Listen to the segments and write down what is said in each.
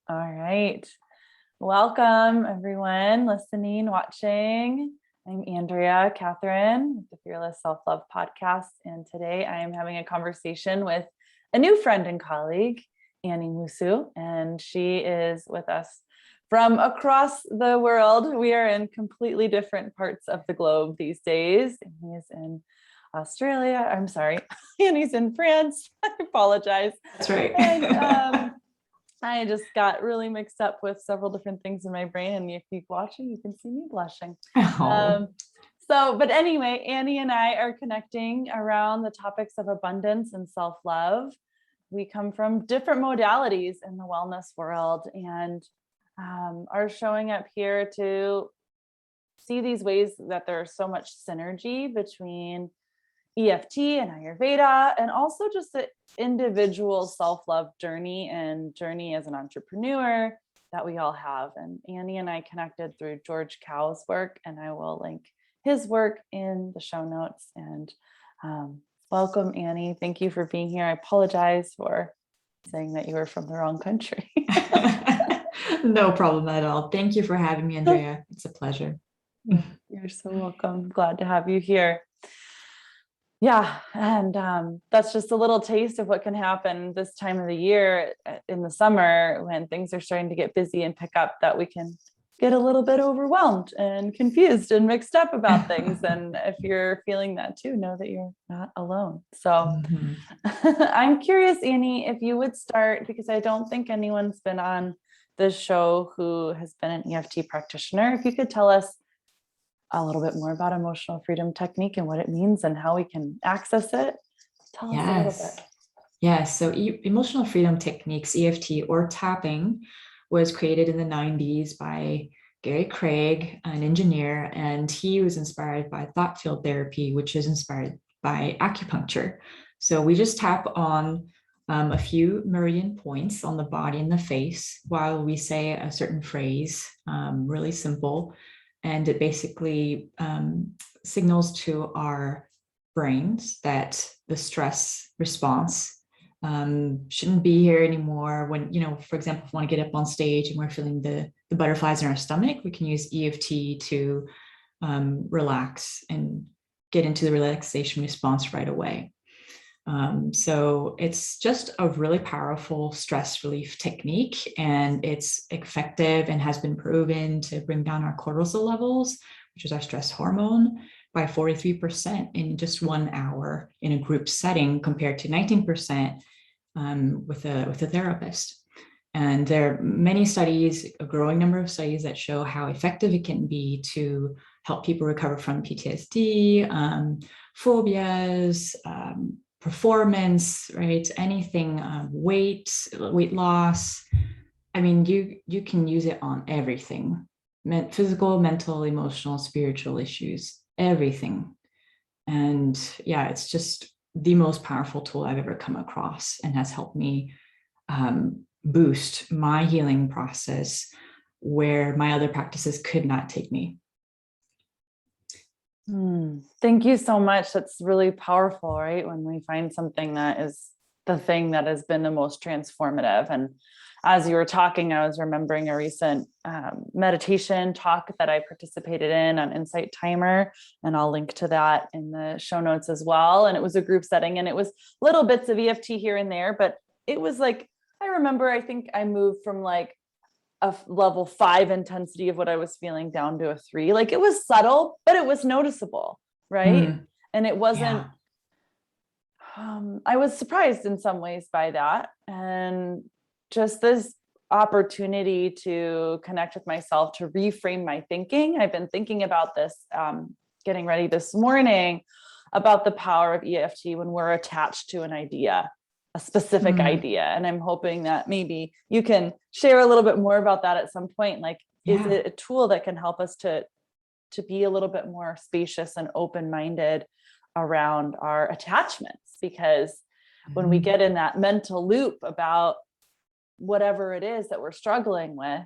All right. Welcome, everyone listening, watching. I'm Andrea, Catherine, with the Fearless Self-Love podcast. And today I am having a conversation with a new friend and colleague, Annie Musu. And she is with us from across the world. We are in completely different parts of the globe these days. Annie's in Australia. I'm sorry. Annie's in France. I apologize. That's right. And, I just got really mixed up with several different things in my brain. And if you keep watching, you can see me blushing. But anyway, Annie and I are connecting around the topics of abundance and self-love. We come from different modalities in the wellness world and are showing up here to see these ways that there's so much synergy between EFT and Ayurveda, and also just the individual self-love journey and journey as an entrepreneur that we all have. And Annie and I connected through George Cow's work, and I will link his work in the show notes. And welcome, Annie. Thank you for being here. I apologize for saying that you were from the wrong country. No problem at all. Thank you for having me, Andrea. It's a pleasure. You're so welcome. Glad to have you here. Yeah. And that's just a little taste of what can happen this time of the year in the summer when things are starting to get busy and pick up, that we can get a little bit overwhelmed and confused and mixed up about things. And if you're feeling that too, know that you're not alone. So I'm curious, Annie, if you would start, because I don't think anyone's been on this show who has been an EFT practitioner. If you could tell us a little bit more about emotional freedom technique and what it means and how we can access it. Tell us a little bit. Yes. So emotional freedom techniques, EFT or tapping, was created in the 90s by Gary Craig, an engineer, and he was inspired by thought field therapy, which is inspired by acupuncture. So we just tap on a few meridian points on the body and the face while we say a certain phrase, really simple. And it basically signals to our brains that the stress response shouldn't be here anymore. When, for example, if we want to get up on stage and we're feeling the butterflies in our stomach, we can use EFT to relax and get into the relaxation response right away. So it's just a really powerful stress relief technique, and it's effective and has been proven to bring down our cortisol levels, which is our stress hormone, by 43% in just 1 hour in a group setting, compared to 19% with a therapist. And there are many studies, a growing number of studies, that show how effective it can be to help people recover from PTSD, phobias, performance, right? Anything, weight loss. I mean, you can use it on everything: physical, mental, emotional, spiritual issues, everything. And yeah, it's just the most powerful tool I've ever come across, and has helped me boost my healing process where my other practices could not take me. Thank you so much. That's really powerful, right? When we find something that is the thing that has been the most transformative. And as you were talking, I was remembering a recent meditation talk that I participated in on Insight Timer, and I'll link to that in the show notes as well. And it was a group setting, and it was little bits of EFT here and there, but it was like, I remember, I think I moved from like a level 5 intensity of what I was feeling down to a 3. Like, it was subtle, but it was noticeable. Right. And it wasn't, I was surprised in some ways by that. And just this opportunity to connect with myself, to reframe my thinking. I've been thinking about this, getting ready this morning, about the power of EFT when we're attached to an idea, a specific idea. And I'm hoping that maybe you can share a little bit more about that at some point. Like, is it a tool that can help us to be a little bit more spacious and open-minded around our attachments? Because when we get in that mental loop about whatever it is that we're struggling with,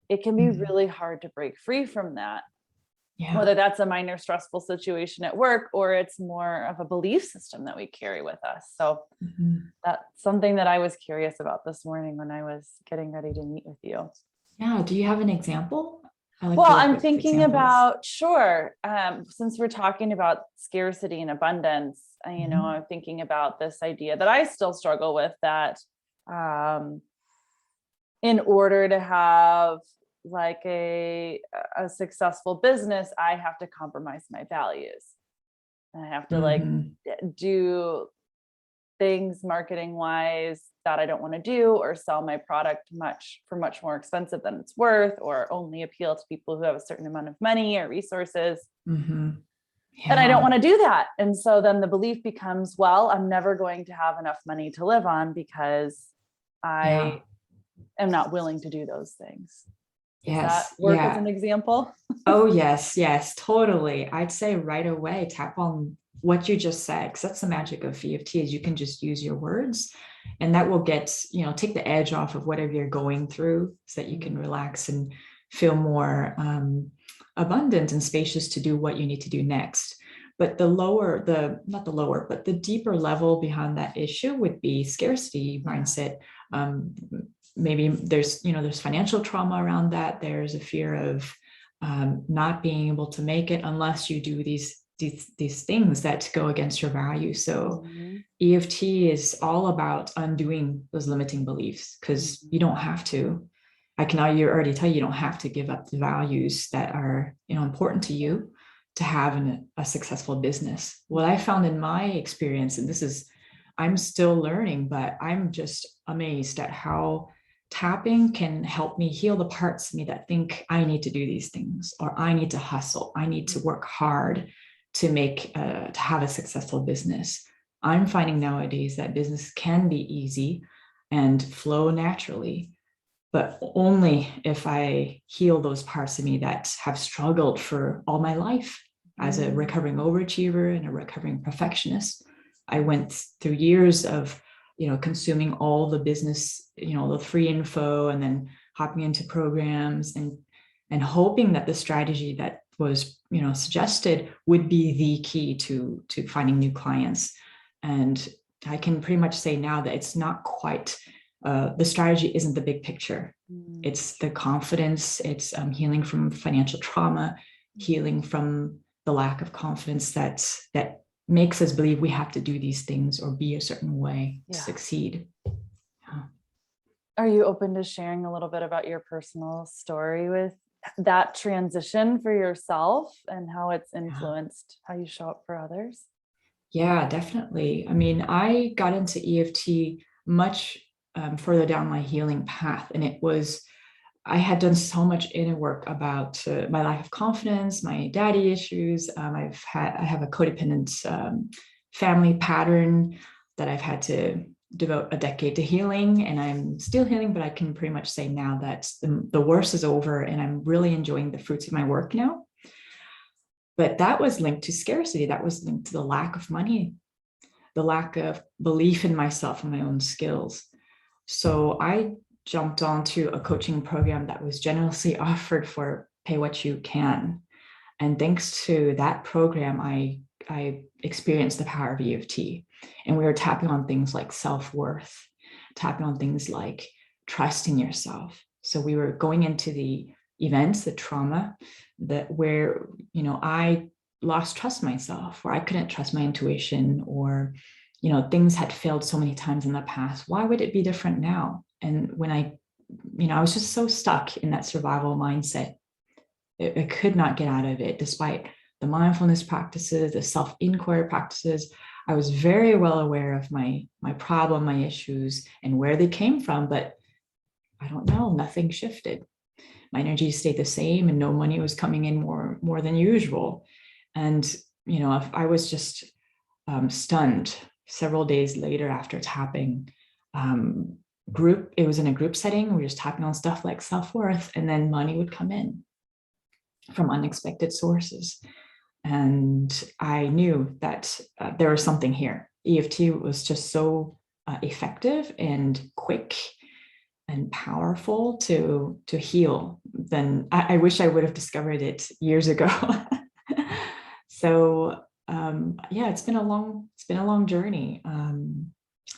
it can be really hard to break free from that. Yeah. whether that's a minor stressful situation at work or it's more of a belief system that we carry with us. So that's something that I was curious about this morning when I was getting ready to meet with you. Yeah. Do you have an example? Well, I'm thinking about, sure. Since we're talking about scarcity and abundance, you know, I'm thinking about this idea that I still struggle with, that in order to have like a successful business, I have to compromise my values. I have to like do things marketing wise that I don't want to do, or sell my product much more expensive than it's worth, or only appeal to people who have a certain amount of money or resources. And I don't want to do that. And so then the belief becomes, well, I'm never going to have enough money to live on because I am not willing to do those things. Does that work as an example? Oh, yes, totally. I'd say right away, tap on what you just said, because that's the magic of EFT, is you can just use your words, and that will get, you know, take the edge off of whatever you're going through, so that you can relax and feel more abundant and spacious to do what you need to do next. But but the deeper level behind that issue would be scarcity mindset. Maybe there's financial trauma around that. There's a fear of not being able to make it unless you do these things that go against your values. So EFT is all about undoing those limiting beliefs, because you don't have to. I can already tell you don't have to give up the values that are, you know, important to you to have a successful business. What I found in my experience, and I'm still learning, but I'm just amazed at how tapping can help me heal the parts of me that think I need to do these things, or I need to hustle, I need to work hard to have a successful business. I'm finding nowadays that business can be easy and flow naturally, but only if I heal those parts of me that have struggled for all my life. As a recovering overachiever and a recovering perfectionist, I went through years of, you know, consuming all the business, you know, the free info, and then hopping into programs and hoping that the strategy that was, you know, suggested would be the key to finding new clients. And I can pretty much say now that it's not quite, the strategy isn't the big picture. It's the confidence, it's healing from financial trauma, healing from the lack of confidence that makes us believe we have to do these things or be a certain way to succeed. Are you open to sharing a little bit about your personal story with that transition for yourself and how it's influenced how you show up for others? Yeah, definitely. I mean, I got into EFT much further down my healing path, and I had done so much inner work about my lack of confidence, my daddy issues. I have a codependent family pattern that I've had to devote a decade to healing, and I'm still healing, but I can pretty much say now that the worst is over, and I'm really enjoying the fruits of my work now. But that was linked to scarcity. That was linked to the lack of money, the lack of belief in myself and my own skills. So I jumped onto a coaching program that was generously offered for pay what you can. And thanks to that program, I experienced the power of EFT. And we were tapping on things like self-worth, tapping on things like trusting yourself. So we were going into the events, the trauma, where, you know, I lost trust in myself, where I couldn't trust my intuition, or, you know, things had failed so many times in the past. Why would it be different now? And when I was just so stuck in that survival mindset, I could not get out of it, despite the mindfulness practices, the self-inquiry practices. I was very well aware of my problem, my issues, and where they came from, but I don't know, nothing shifted. My energy stayed the same, and no money was coming in more than usual. And, you know, I was just stunned. Several days later, after tapping, it was in a group setting. We were just tapping on stuff like self-worth, and then money would come in from unexpected sources. And I knew that there was something here. EFT was just so effective and quick and powerful to heal than I wish I would have discovered it years ago. So yeah, it's been a long journey.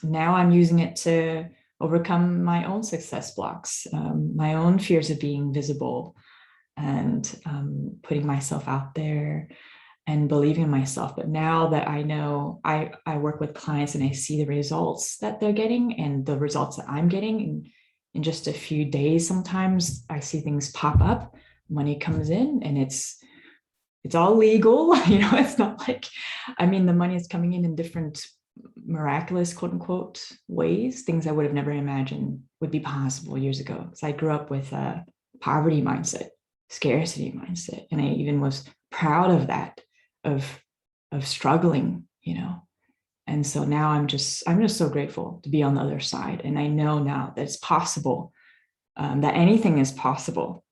Now I'm using it to overcome my own success blocks, my own fears of being visible, and putting myself out there and believing in myself. But now that I know, I work with clients and I see the results that they're getting and the results that I'm getting in just a few days. Sometimes I see things pop up, money comes in, and it's all legal. It's not like, I mean, the money is coming in different miraculous, quote unquote, ways, things I would have never imagined would be possible years ago. So I grew up with a poverty mindset, scarcity mindset, and I even was proud of that, of struggling, and so now I'm just so grateful to be on the other side, and I know now that it's possible, that anything is possible.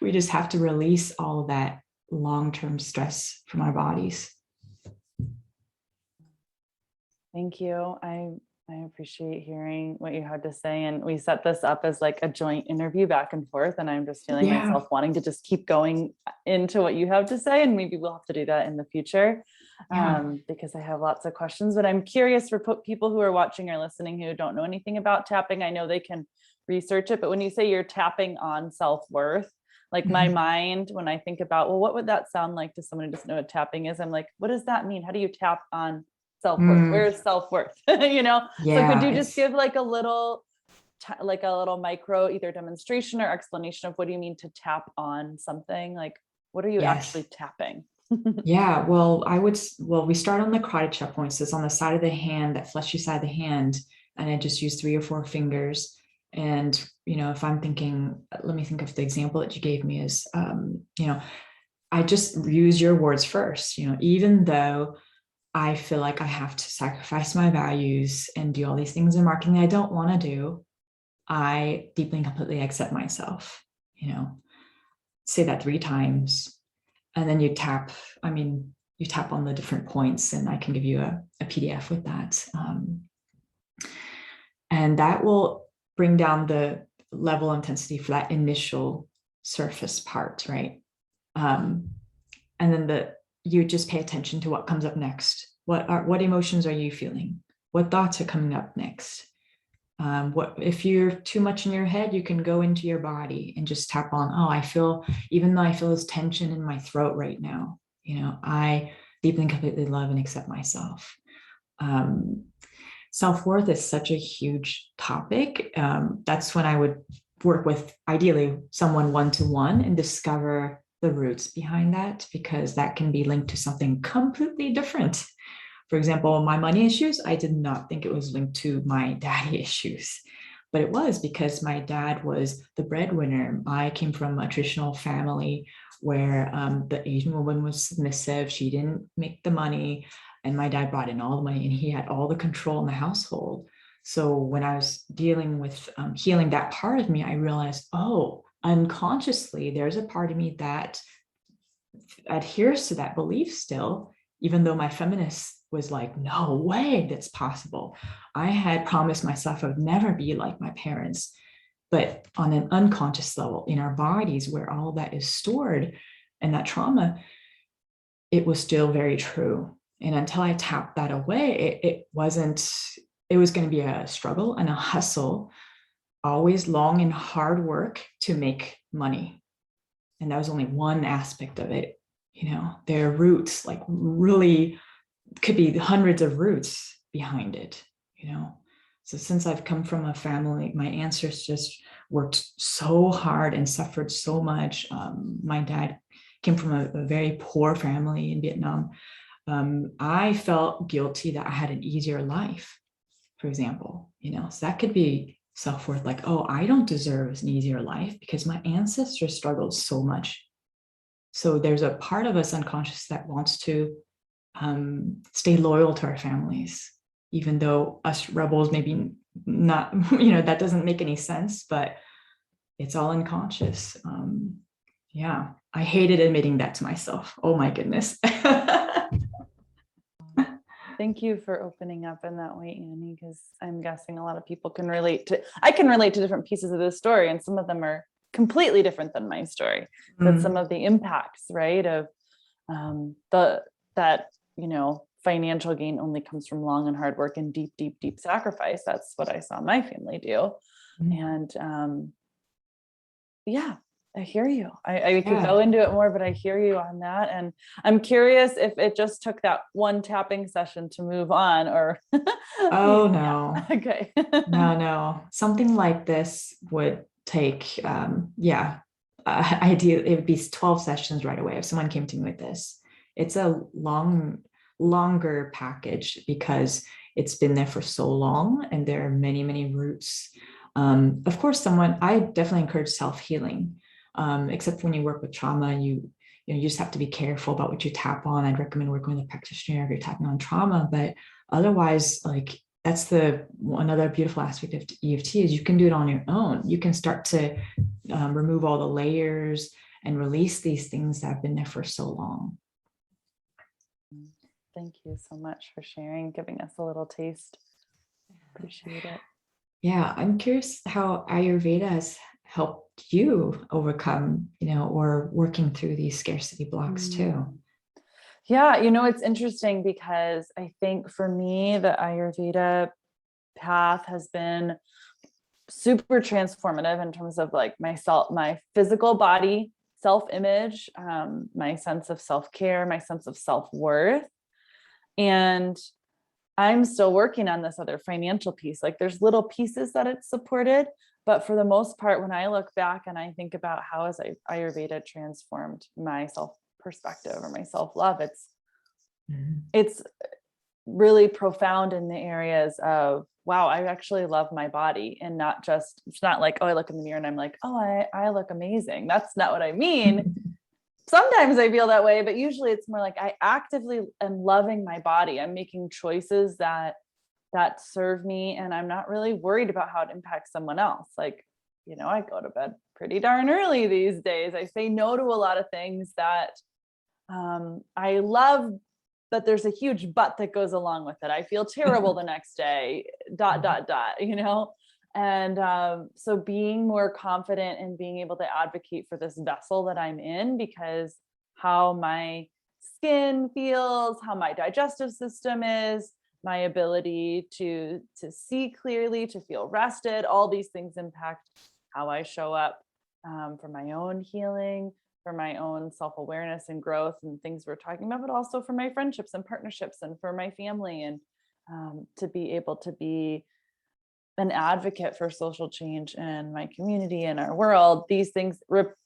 We just have to release all of that long-term stress from our bodies. Thank you. I appreciate hearing what you had to say. And we set this up as like a joint interview back and forth. And I'm just feeling myself wanting to just keep going into what you have to say. And maybe we'll have to do that in the future, because I have lots of questions. But I'm curious for people who are watching or listening who don't know anything about tapping. I know they can research it, but when you say you're tapping on self-worth, like my mind, when I think about, well, what would that sound like to someone who doesn't know what tapping is? I'm like, what does that mean? How do you tap on self-worth? Where is self-worth? So could you just give like a little micro either demonstration or explanation of what do you mean to tap on something? Like, what are you actually tapping? Yeah, well, we start on the carotid chakra points. It's on the side of the hand, that fleshy side of the hand. And I just use 3 or 4 fingers. And, if I'm thinking, let me think of the example that you gave me is, I just use your words first, even though I feel like I have to sacrifice my values and do all these things in marketing I don't want to do, I deeply and completely accept myself, say that 3 times. And then you tap on the different points, and I can give you a PDF with that. And that will bring down the level of intensity for that initial surface part, right? And then you just pay attention to what comes up next. What emotions are you feeling? What thoughts are coming up next? If you're too much in your head, you can go into your body and just tap on, even though I feel this tension in my throat right now, I deeply and completely love and accept myself. Self-worth is such a huge topic. That's when I would work with, ideally, someone one-to-one and discover the roots behind that, because that can be linked to something completely different. For example, my money issues, I did not think it was linked to my daddy issues, but it was, because my dad was the breadwinner. I came from a traditional family where the Asian woman was submissive. She didn't make the money, and my dad brought in all the money, and he had all the control in the household. So when I was dealing with healing that part of me, I realized, unconsciously, there's a part of me that adheres to that belief still, even though my feminist was like, no way that's possible. I had promised myself I would never be like my parents. But on an unconscious level, in our bodies where all that is stored and that trauma, it was still very true. And until I tapped that away, it was going to be a struggle and a hustle, always long and hard work to make money. And that was only one aspect of it. There are roots, like really could be hundreds of roots behind it, So since I've come from a family, my ancestors just worked so hard and suffered so much. My dad came from a very poor family in Vietnam. I felt guilty that I had an easier life, for example, so that could be self-worth, like, I don't deserve an easier life because my ancestors struggled so much. So there's a part of us unconscious that wants to stay loyal to our families, even though us rebels maybe not, that doesn't make any sense, but it's all unconscious. I hated admitting that to myself. Oh my goodness. Thank you for opening up in that way, Annie, because I'm guessing a lot of people can relate to, I can relate to different pieces of this story, and some of them are completely different than my story. But some of the impacts, right, of that, financial gain only comes from long and hard work and deep, deep, deep sacrifice. That's what I saw my family do. And yeah, I hear you. I could go into it more, but I hear you on that. And I'm curious if it just took that one tapping session to move on, or Oh no. Okay. No. Something like this would take ideally it would be 12 sessions right away if someone came to me with this. It's a longer package because it's been there for so long and there are many, many roots. Of course, I definitely encourage self-healing. Except when you work with trauma, you just have to be careful about what you tap on. I'd recommend working with a practitioner if you're tapping on trauma, but otherwise, like, that's another beautiful aspect of EFT is you can do it on your own. You can start to remove all the layers and release these things that have been there for so long. Thank you so much for sharing, giving us a little taste. Appreciate it. Yeah, I'm curious how Ayurveda has helped you overcome, or working through these scarcity blocks too. Yeah, it's interesting because I think for me, the Ayurveda path has been super transformative in terms of like my physical body, self-image, my sense of self-care, my sense of self-worth. And I'm still working on this other financial piece. Like there's little pieces that it's supported, but for the most part, when I look back and I think about how has Ayurveda transformed my self perspective or my self-love, it's really profound in the areas of, wow, I actually love my body, and it's not like, oh, I look in the mirror and I'm like, oh, I look amazing. That's not what I mean. Sometimes I feel that way, but usually it's more like I actively am loving my body. I'm making choices that serve me, and I'm not really worried about how it impacts someone else. Like, I go to bed pretty darn early these days. I say no to a lot of things that I love, but there's a huge but that goes along with it. I feel terrible the next day, ... And so being more confident and being able to advocate for this vessel that I'm in, because how my skin feels, how my digestive system is, my ability to see clearly, to feel rested, all these things impact how I show up for my own healing, for my own self-awareness and growth and things we're talking about, but also for my friendships and partnerships and for my family, and to be able to be an advocate for social change in my community and our world. These things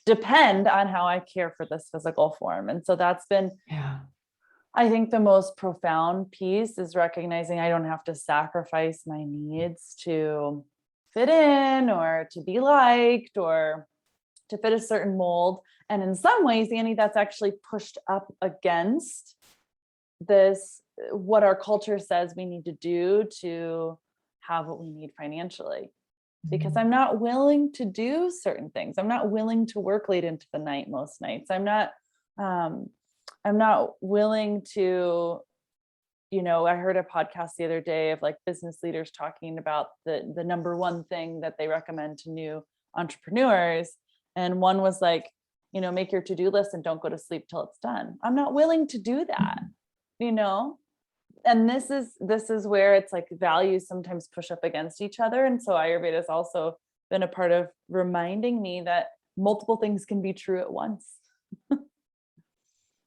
depend on how I care for this physical form. And so that's been, I think, the most profound piece is recognizing I don't have to sacrifice my needs to fit in or to be liked or to fit a certain mold. And in some ways, Annie, that's actually pushed up against this, what our culture says we need to do to have what we need financially, because I'm not willing to do certain things. I'm not willing to work late into the night most nights. I'm not willing to, I heard a podcast the other day of like business leaders talking about the number one thing that they recommend to new entrepreneurs. And one was like, make your to-do list and don't go to sleep till it's done. I'm not willing to do that, and this is where it's like values sometimes push up against each other. And so Ayurveda has also been a part of reminding me that multiple things can be true at once.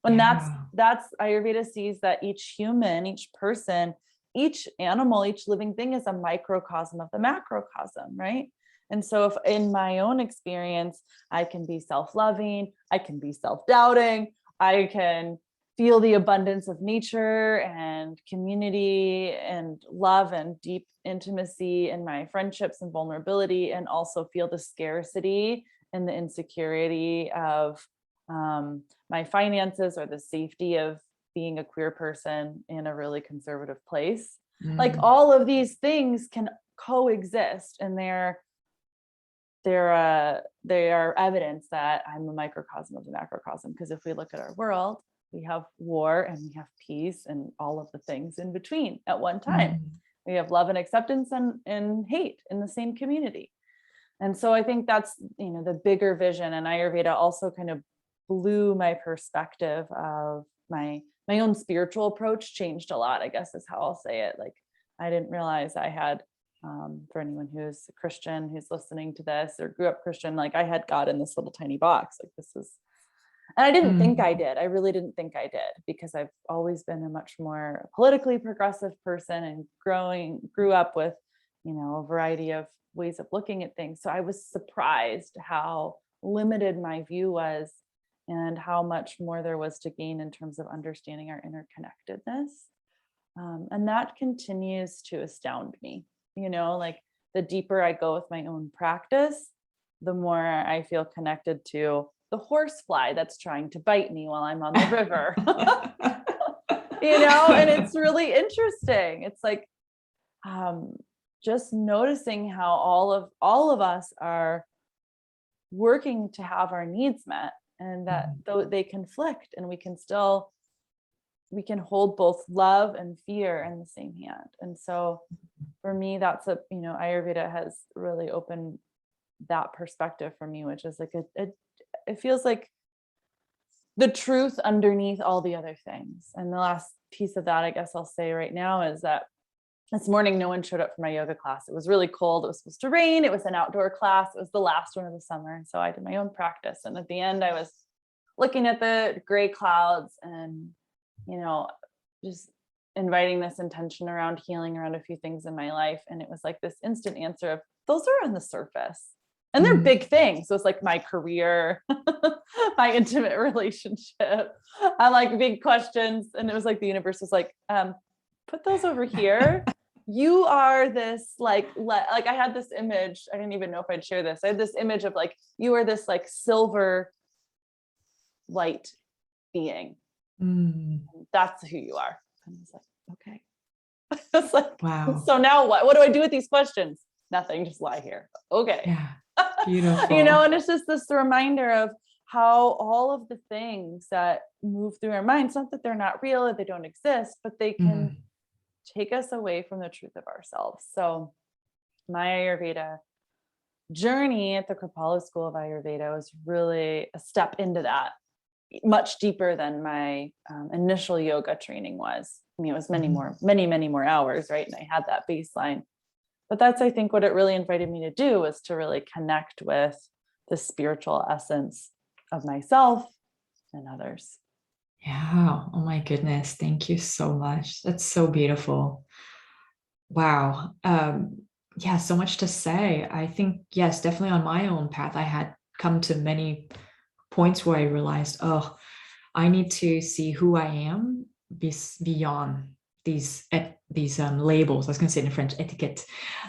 And that's Ayurveda sees that each human, each person, each animal, each living thing is a microcosm of the macrocosm, right? And so if in my own experience, I can be self-loving, I can be self-doubting, I can feel the abundance of nature and community and love and deep intimacy in my friendships and vulnerability, and also feel the scarcity and the insecurity of my finances or the safety of being a queer person in a really conservative place. Like all of these things can coexist, and they are evidence that I'm a microcosm of the macrocosm. Because if we look at our world, We have war and we have peace and all of the things in between at one time. We have love and acceptance and hate in the same community. And so I think that's, the bigger vision. And Ayurveda also kind of blew my perspective of my own spiritual approach, changed a lot, I guess is how I'll say it. Like, I didn't realize I had, for anyone who's a Christian, who's listening to this or grew up Christian, like I had God in this little tiny box. Like this is, and I didn't think I did. I really didn't think I did, because I've always been a much more politically progressive person and grew up with, a variety of ways of looking at things. So I was surprised how limited my view was and how much more there was to gain in terms of understanding our interconnectedness. And that continues to astound me, like the deeper I go with my own practice, the more I feel connected to the horsefly that's trying to bite me while I'm on the river. And it's really interesting. It's like just noticing how all of us are working to have our needs met, and that though they conflict, and we can hold both love and fear in the same hand. And so for me, that's Ayurveda has really opened that perspective for me, which is like it feels like the truth underneath all the other things. And the last piece of that, I guess I'll say right now, is that this morning, no one showed up for my yoga class. It was really cold. It was supposed to rain. It was an outdoor class. It was the last one of the summer. And so I did my own practice. And at the end, I was looking at the gray clouds and, just inviting this intention around healing around a few things in my life. And it was like this instant answer of, those are on the surface. And they're big things. So it's like my career, my intimate relationship. I like big questions. And it was like the universe was like, put those over here. You are this like I had this image. I didn't even know if I'd share this. I had this image of like, you are this like silver light being. That's who you are. And I was like, okay. It's like, wow. So now what do I do with these questions? Nothing, just lie here. Okay. Yeah. Beautiful. And it's just this reminder of how all of the things that move through our minds, not that they're not real or they don't exist, but they can take us away from the truth of ourselves. So my Ayurveda journey at the Kripalu School of Ayurveda was really a step into that, much deeper than my initial yoga training was. I mean, it was many more hours, right? And I had that baseline. But that's, I think, what it really invited me to do, was to really connect with the spiritual essence of myself and others. Yeah. Oh my goodness. Thank you so much. That's so beautiful. Wow. Yeah, so much to say. I think, yes, definitely on my own path, I had come to many points where I realized, I need to see who I am beyond these labels. I was going to say in French, etiquette,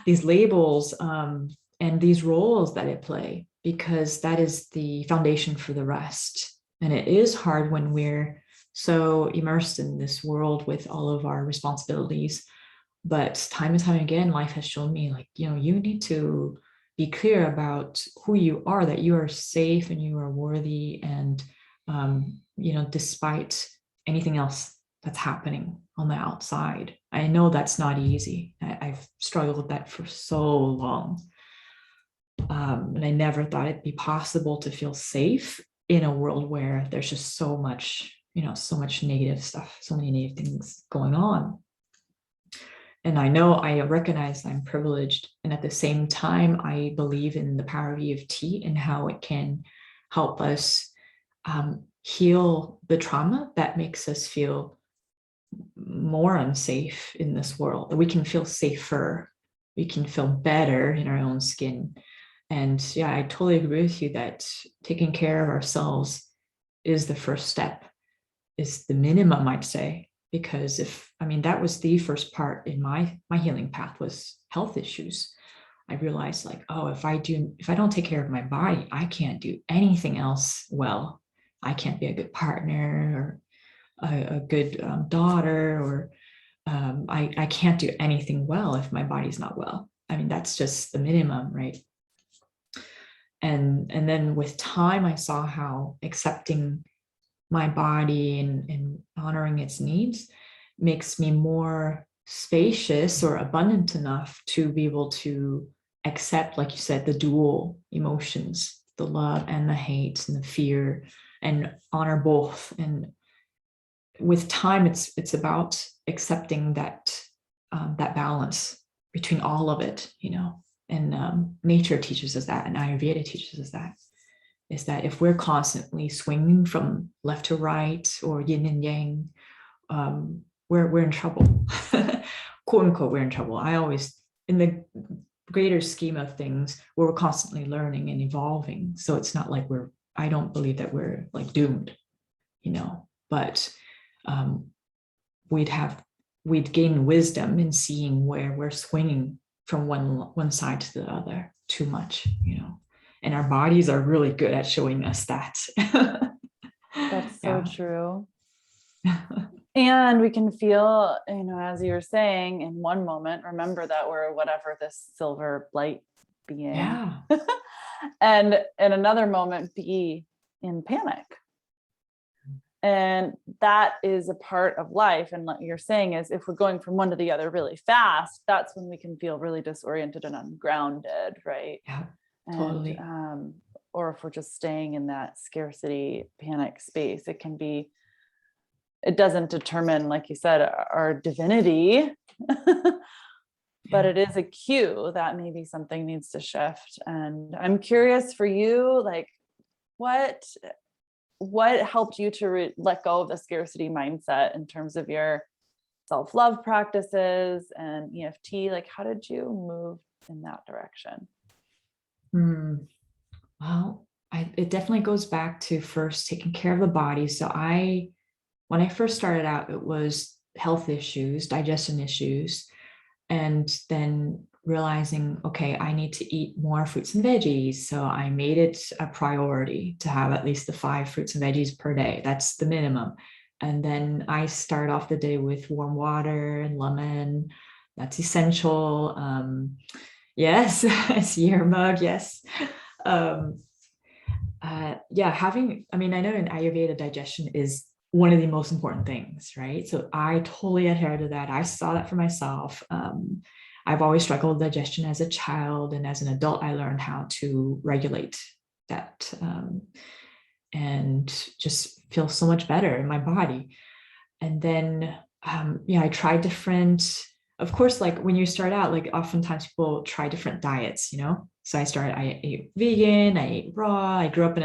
these labels and these roles that I play, because that is the foundation for the rest. And it is hard when we're so immersed in this world with all of our responsibilities. But time and time again, life has shown me, like, you need to be clear about who you are, that you are safe and you are worthy. And, despite anything else that's happening on the outside. I know that's not easy. I've struggled with that for so long. And I never thought it'd be possible to feel safe in a world where there's just so much, so much negative stuff, so many negative things going on. And I recognize I'm privileged. And at the same time, I believe in the power of EFT and how it can help us heal the trauma that makes us feel more unsafe in this world. That we can feel safer, we can feel better in our own skin. And yeah, I totally agree with you that taking care of ourselves is the first step, is the minimum, I'd say. Because that was the first part in my healing path, was health issues. I realized, like, if I don't take care of my body, I can't do anything else well. I can't be a good partner or a good daughter, or I can't do anything well if my body's not well. That's just the minimum, right? And then with time, I saw how accepting my body and honoring its needs makes me more spacious or abundant enough to be able to accept, like you said, the dual emotions, the love and the hate and the fear, and honor both. And with time, it's about accepting that that balance between all of it, you know. And nature teaches us that, and Ayurveda teaches us that, is that if we're constantly swinging from left to right or yin and yang, we're in trouble. Quote unquote, we're in trouble. I always, in the greater scheme of things, we're constantly learning and evolving. So it's not like I don't believe that we're like doomed, you know, but we'd gain wisdom in seeing where we're swinging from one side to the other too much, you know, and our bodies are really good at showing us that. That's so true. And we can feel, you know, as you were saying, in one moment, remember that we're whatever this silver light being. Yeah. And in another moment, be in panic. And that is a part of life. And what you're saying is, if we're going from one to the other really fast, that's when we can feel really disoriented and ungrounded, right? Yeah, totally. And, or if we're just staying in that scarcity panic space, it doesn't determine, like you said, our divinity, but it is a cue that maybe something needs to shift. And I'm curious for you, like, what helped you to let go of the scarcity mindset in terms of your self-love practices and EFT? Like, how did you move in that direction? Well, it definitely goes back to first taking care of the body. So when I first started out, it was health issues, digestion issues, and then realizing, okay, I need to eat more fruits and veggies. So I made it a priority to have at least the 5 fruits and veggies per day. That's the minimum. And then I start off the day with warm water and lemon. That's essential. Yes, I see your mug. Yes. I know in Ayurveda, digestion is one of the most important things, right? So I totally adhere to that. I saw that for myself. I've always struggled with digestion as a child, and as an adult, I learned how to regulate that and just feel so much better in my body. And then, I tried different, of course, like when you start out, like oftentimes people try different diets, you know? So I ate vegan, I ate raw. I grew up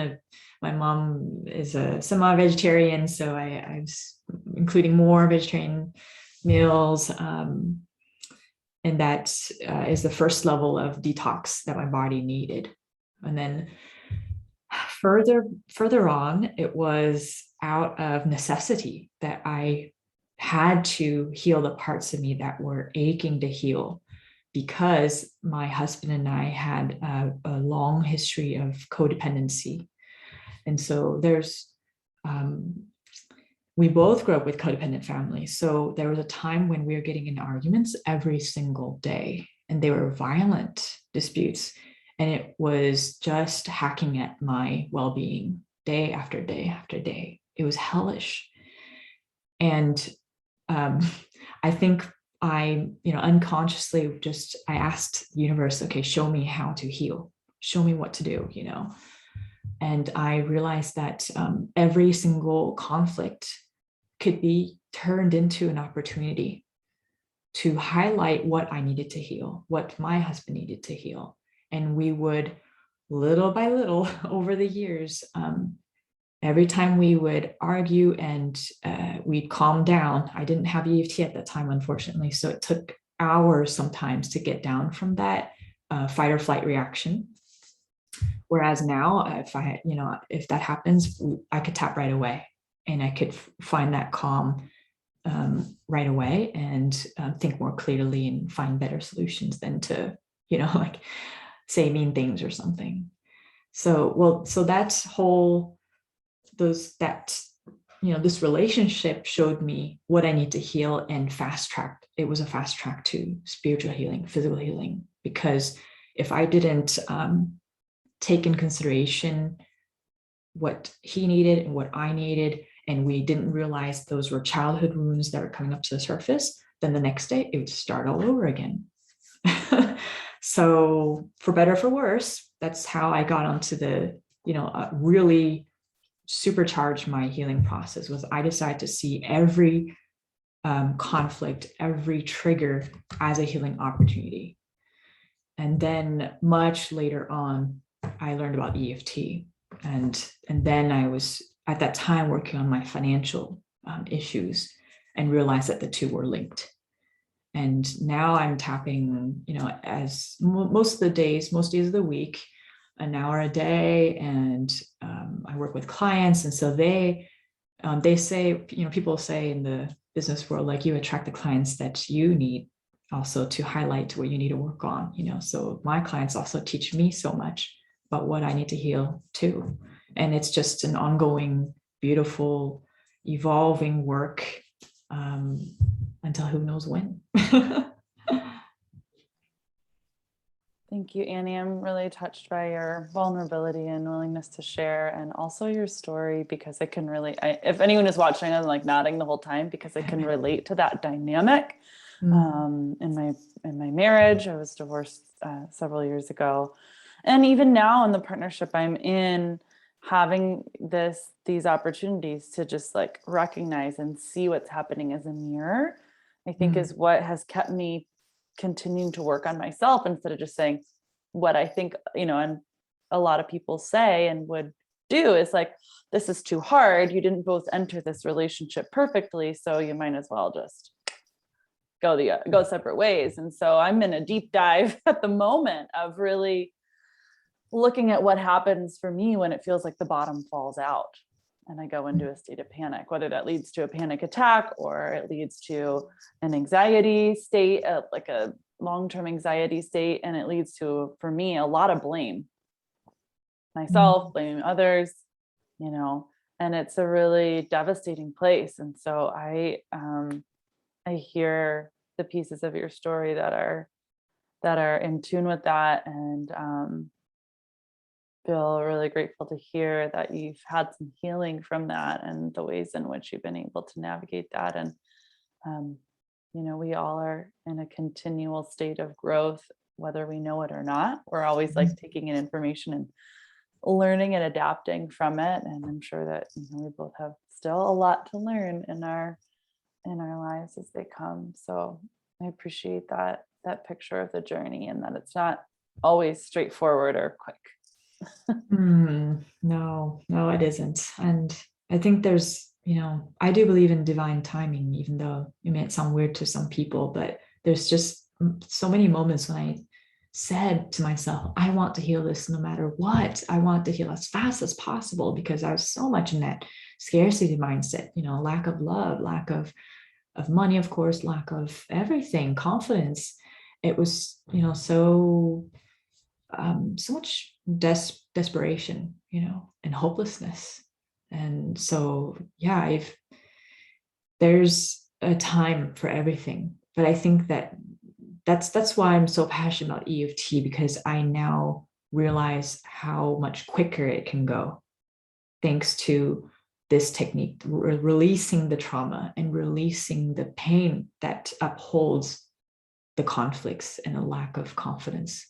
my mom is a semi-vegetarian, so I was including more vegetarian meals. And that is the first level of detox that my body needed. And then further on, it was out of necessity that I had to heal the parts of me that were aching to heal, because my husband and I had a long history of codependency. And so we both grew up with codependent families. So there was a time when we were getting in arguments every single day, and they were violent disputes. And it was just hacking at my well-being day after day after day. It was hellish. And I think unconsciously I asked the universe, okay, show me how to heal, show me what to do, you know. And I realized that every single conflict could be turned into an opportunity to highlight what I needed to heal, what my husband needed to heal. And we would, little by little, over the years, every time we would argue and we'd calm down. I didn't have EFT at that time, unfortunately. So it took hours sometimes to get down from that fight or flight reaction. Whereas now, if that happens, I could tap right away, and I could find that calm right away and think more clearly and find better solutions than to, like say mean things or something. So that's this relationship showed me what I need to heal, and fast tracked. It was a fast track to spiritual healing, physical healing, because if I didn't take in consideration what he needed and what I needed, and we didn't realize those were childhood wounds that were coming up to the surface, then the next day it would start all over again. So for better or for worse, that's how I got onto the, really supercharge my healing process. Was I decided to see every conflict, every trigger as a healing opportunity. And then much later on, I learned about EFT. And then I was at that time working on my financial issues and realized that the two were linked. And now I'm tapping, as most days of the week, an hour a day. And I work with clients. And so they say, people say in the business world, like, you attract the clients that you need also to highlight what you need to work on, so my clients also teach me so much about what I need to heal too. And it's just an ongoing, beautiful, evolving work until who knows when. Thank you, Annie. I'm really touched by your vulnerability and willingness to share, and also your story, because it can really, if anyone is watching, I'm like nodding the whole time because I can relate to that dynamic. In my marriage, I was divorced several years ago, and even now in the partnership I'm in, having these opportunities to just like recognize and see what's happening as a mirror, I think is what has kept me continuing to work on myself, instead of just saying what I think, and a lot of people say and would do is like, this is too hard. You didn't both enter this relationship perfectly, so you might as well just go separate ways. And so I'm in a deep dive at the moment of really looking at what happens for me when it feels like the bottom falls out and I go into a state of panic, whether that leads to a panic attack or it leads to an anxiety state, like a long-term anxiety state. And it leads to, for me, a lot of blame myself, blaming others, and it's a really devastating place. And so I hear the pieces of your story that are in tune with that, and feel really grateful to hear that you've had some healing from that and the ways in which you've been able to navigate that. And we all are in a continual state of growth, whether we know it or not. We're always like taking in information and learning and adapting from it. And I'm sure that we both have still a lot to learn in our lives as they come. So I appreciate that picture of the journey, and that it's not always straightforward or quick. No, it isn't. And I think there's, I do believe in divine timing, even though it may sound weird to some people, but there's just so many moments when I said to myself, I want to heal this no matter what. I want to heal as fast as possible, because I was so much in that scarcity mindset, lack of love, lack of money, of course, lack of everything, confidence. It was, so much desperation, and hopelessness. And so, yeah, there's a time for everything. But I think that's why I'm so passionate about EFT, because I now realize how much quicker it can go thanks to this technique, releasing the trauma and releasing the pain that upholds the conflicts and a lack of confidence.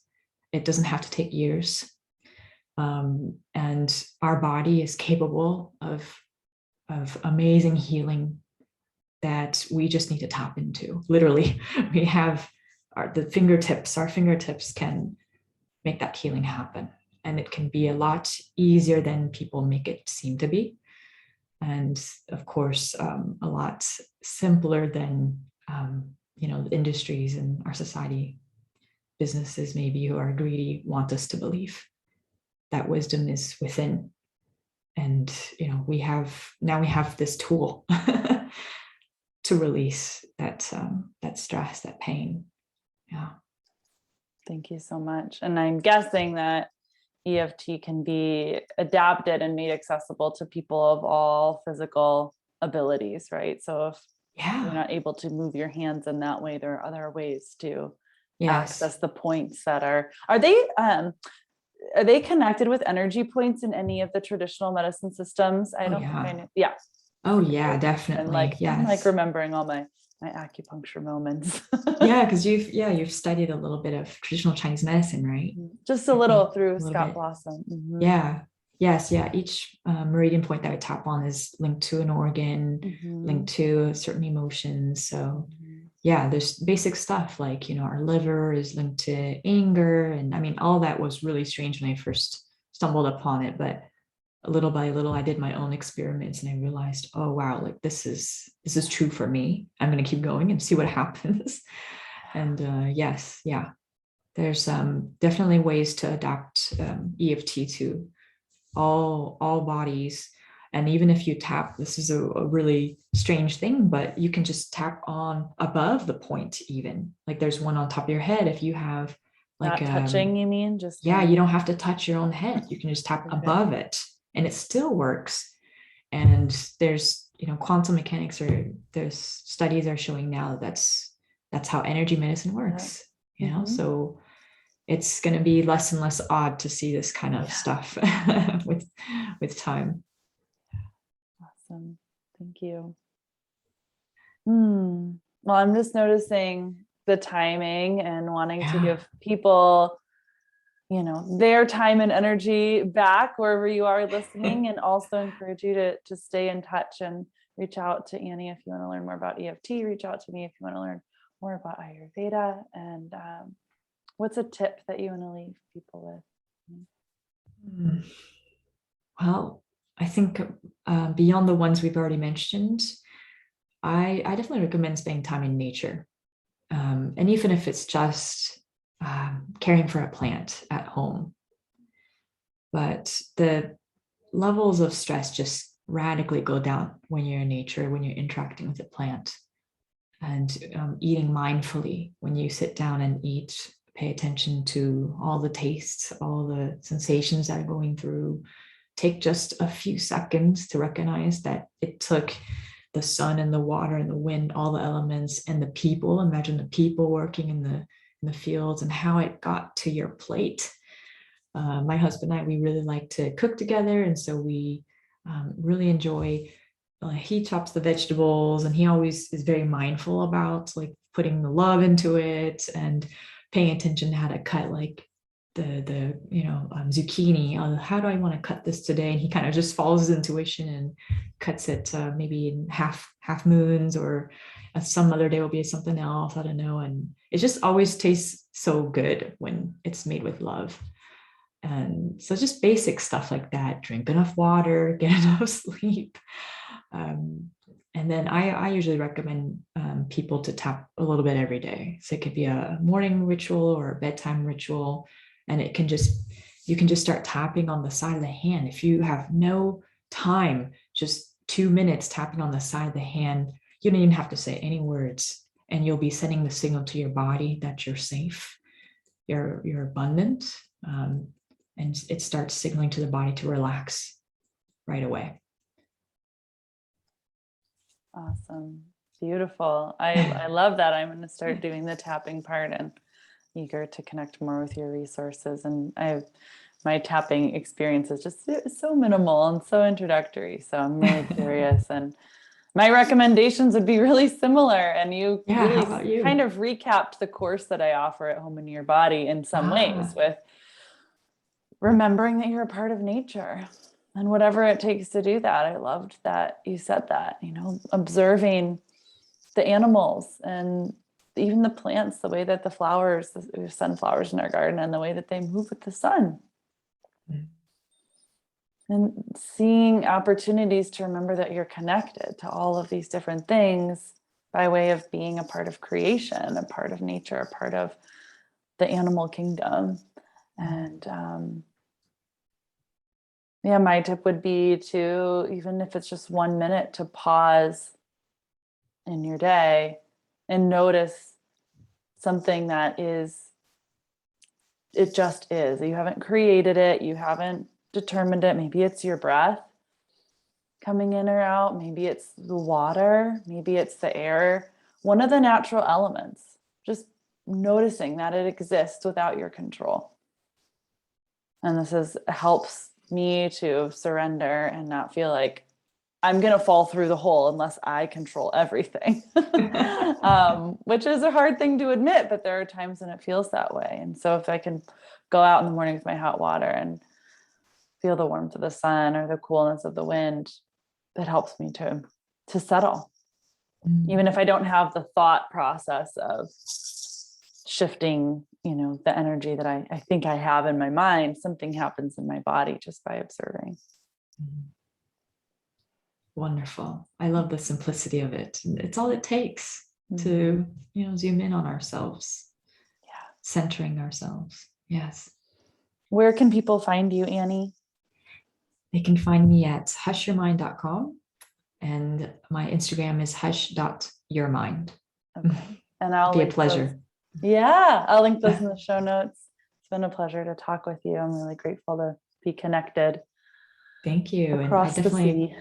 It doesn't have to take years. And our body is capable of amazing healing that we just need to tap into. Literally, we have our fingertips can make that healing happen. And it can be a lot easier than people make it seem to be. And of course, a lot simpler than, the industries in our society, businesses maybe who are greedy want us to believe. That wisdom is within. And, we have this tool to release that stress, that pain. Yeah. Thank you so much. And I'm guessing that EFT can be adapted and made accessible to people of all physical abilities, right? So if you're not able to move your hands in that way, there are other ways to access the points that are they connected with energy points in any of the traditional medicine systems? I don't think I know. Yeah. Oh yeah, And definitely. like, I'm like Yes. remembering all my acupuncture moments. Yeah, because you've studied a little bit of traditional Chinese medicine, right? Just a I little think through a little Scott bit. Blossom. Yeah. Yes. Yeah. Each meridian point that I tap on is linked to an organ, Mhm. linked to certain emotions. So Mhm. yeah, there's basic stuff like, our liver is linked to anger. And I mean, all that was really strange when I first stumbled upon it. But little by little, I did my own experiments and I realized, oh wow, like this is true for me. I'm gonna keep going and see what happens. And yes, yeah, there's definitely ways to adapt EFT to all bodies. And even if you tap, this is a really strange thing, but you can just tap on above the point, even like there's one on top of your head. If you have like Not touching, you mean? Just yeah, kind you of. don't have to touch your own head. You can just tap Okay. above it and it still works. And there's, quantum mechanics, or there's studies are showing now that that's how energy medicine Yeah. works, Mhm. so it's going to be less and less odd to see this kind of Yeah. stuff with time. Awesome. Thank you. Well, I'm just noticing the timing and wanting to Yeah. give people, their time and energy back wherever you are listening, and also encourage you to stay in touch and reach out to Annie if you want to learn more about EFT. Reach out to me if you want to learn more about Ayurveda. And what's a tip that you want to leave people with? Well, I think beyond the ones we've already mentioned, I definitely recommend spending time in nature. And even if it's just caring for a plant at home. But the levels of stress just radically go down when you're in nature, when you're interacting with a plant, and eating mindfully. When you sit down and eat, pay attention to all the tastes, all the sensations that are going through. Take just a few seconds to recognize that it took the sun and the water and the wind, all the elements, and the people. Imagine the people working in the fields and how it got to your plate. My husband and I, we really like to cook together, and so we really enjoy. He chops the vegetables, and he always is very mindful about like putting the love into it and paying attention to how to cut like the zucchini. How do I want to cut this today? And he kind of just follows his intuition and cuts it maybe in half moons, or some other day will be something else. I don't know. And it just always tastes so good when it's made with love. And so just basic stuff like that: drink enough water, get enough sleep. Um, and then I usually recommend people to tap a little bit every day. So it could be a morning ritual or a bedtime ritual. And you can just start tapping on the side of the hand. If you have no time, just 2 minutes tapping on the side of the hand, you don't even have to say any words. And you'll be sending the signal to your body that you're safe, you're abundant. And it starts signaling to the body to relax right away. Awesome. Beautiful. I love that. I'm going to start doing the tapping part, and eager to connect more with your resources. And my tapping experience is just so minimal and so introductory. So I'm really curious, and my recommendations would be really similar. And you Yeah, how really about kind you? of recapped the course that I offer at Home in Your Body in some ways, Ah, with remembering that you're a part of nature and whatever it takes to do that. I loved that you said that, observing the animals and even the plants, the way that the flowers, we have sunflowers in our garden, and the way that they move with the sun. And seeing opportunities to remember that you're connected to all of these different things by way of being a part of creation, a part of nature, a part of the animal kingdom. And yeah, my tip would be to, even if it's just 1 minute, to pause in your day and notice something that it just is. You haven't created it, you haven't determined it. Maybe it's your breath coming in or out, maybe it's the water, maybe it's the air, one of the natural elements. Just noticing that it exists without your control. And this helps me to surrender and not feel like I'm going to fall through the hole unless I control everything, which is a hard thing to admit, but there are times when it feels that way. And so if I can go out in the morning with my hot water and feel the warmth of the sun or the coolness of the wind, it helps me to settle. Even if I don't have the thought process of shifting, the energy that I think I have in my mind, something happens in my body just by observing. Wonderful. I love the simplicity of it. It's all it takes to, zoom in on ourselves. Yeah. Centering ourselves. Yes. Where can people find you, Annie? They can find me at hushyourmind.com, and my Instagram is hush.yourmind. Okay. And I'll be a pleasure. I'll link those in the show notes. It's been a pleasure to talk with you. I'm really grateful to be connected. Thank you. Across the sea.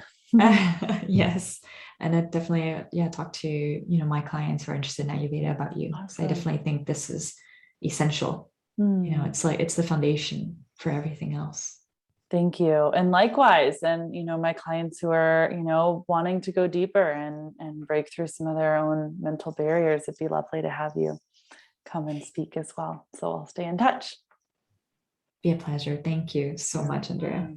Yes. And I definitely, talk to, my clients who are interested in Ayurveda about you. Awesome. I definitely think this is essential. It's the foundation for everything else. Thank you. And likewise, and, my clients who are, wanting to go deeper and break through some of their own mental barriers, it'd be lovely to have you come and speak as well. So I'll stay in touch. Be a pleasure. Thank you so much, Andrea.